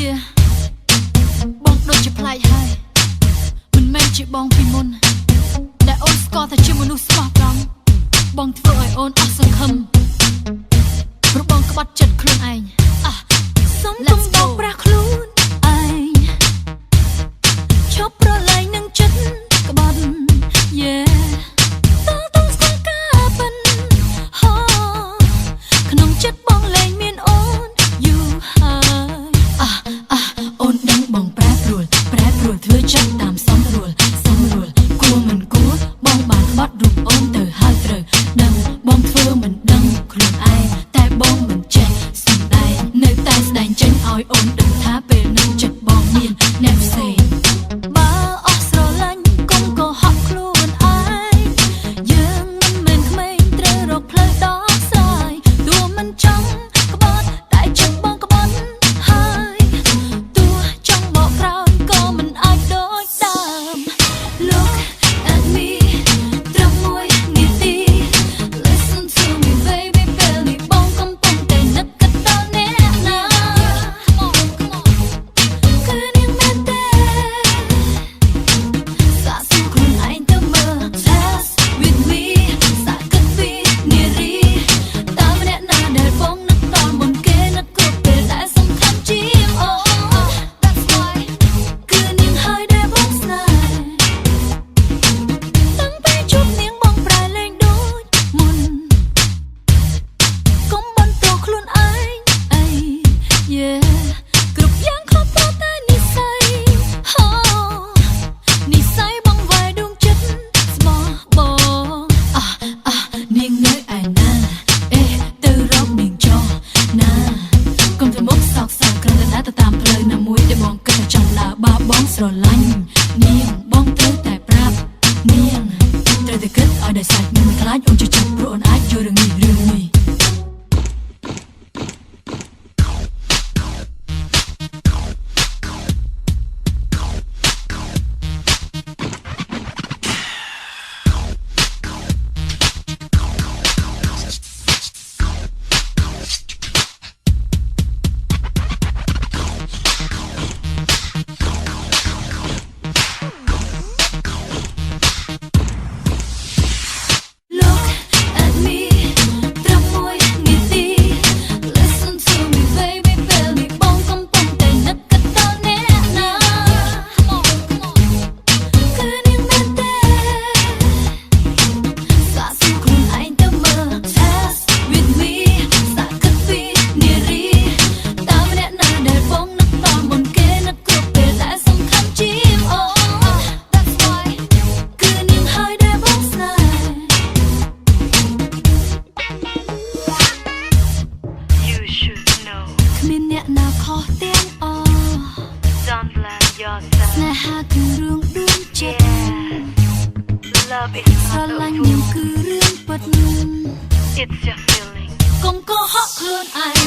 Yeah បងដូចជាប្លែកហើយមិនមែនជាបងពីមុនដែលអូនស្គាល់តែជាមនុស្សស្មោះត្រង់បងធ្វើឲ្យអូនអស់សង្ឃឹមព្រោះបងក្បត់ចិត្តខ្លួនឯងសុំទុំបោកប្រាស់ខ្លួនឯងឈប់ប្រឡែងនឹងចិត្តក្បត់ Yeah ต้องស្គាល់ការពិនក្នុងចិត្តបងលែងមានអូនយូរហើយអូនដឹងបងប្រែប្រួលធ្វើចិត្តតាមសំរួលគួរមិនគួរបងបានក្បត់រូបអូនទៅហើយត្រូវដឹងបងធ្វើមិនដឹងខ្លួនឯងតែបងមិនចេះសម្ដែងនៅតែស្ដែងចេញឲ្យអូនដឹងថាពេលនឹងចិត្តបងមានអ្នកផ្សេងបើអស់ស្រឡាញ់កុំកុហកខ្លួនឯងយើងមិនមែនក្មេងត្រូវរកផ្លូវដោះស្រាយទោះមិនចង់ក្បត់តែចិត្តបងក្បត់ហើយទោះចង់បកក្រោយក៏មិនអាចដូចដើម Look at me ត្រឹមមួយនាទី Listen to me baby ពេលនេះបងកំពុងតែនឹកគិតដល់អ្នកណា គឺនាងមែនទេសាកសួរខ្លួនឯងទៅមើល Just with me សាកគិតពីនារីតើម្នាក់ណាដែលបងនឹកដល់មុនគេនឹកគ្រប់ពេលដែលសំខាន់ជាង That's why គឺនាងហើយដែលបងស្នេហ៍តាំងពីជួបនាងបងប្រែលែងដូចមុនកុំបន្ទោសខ្លួនឯងYeah គ្រប់យ៉ាងខុសព្រោះតែនិស្ស័យនិស្ស័យបងវាយដួងចិត្តស្មោះបងនាងនៅឯណាទៅរកនាងចុះណាកុំទៅមុខសោកសៅគ្រាន់តែដើរទៅតាមផ្លូវណាមួយដែលបងគិតថាចង់ដើរបើបងស្រឡាញ់នាងបងត្រូវតែប្រាប់នាងត្រូវតែគិតឲ្យដោយសាច់មិនខ្លាចអូនជឿចិត្តព្រោះអូនអាចយល់រឿងនេះLook at me ត្រឹមមួយនាទី Listen to me baby ពេលនេះបងកំពុងតែនឹកគិតដល់អ្នកណា គឺនាងមែនទេសាកសួរខ្លួនឯងទៅមើល Just with me សាកគិតពីនារីតើម្នាក់ណាដែលបងនឹកដល់មុនគេនឹកគ្រប់ពេលដែលសំខាន់ជាង That's why គឺនាងហើយដែលបងស្នេហ៍ You should know គ្មានអ្នកណាខុសទាំងអស់ don't blame yourself ស្នេហាគឺរឿងដួងចិត្ត Love is ស្រ not ឡាញ់ a នាង rule គឺរឿងពិត It's your feeling កុំកុហកខ្លួនឯង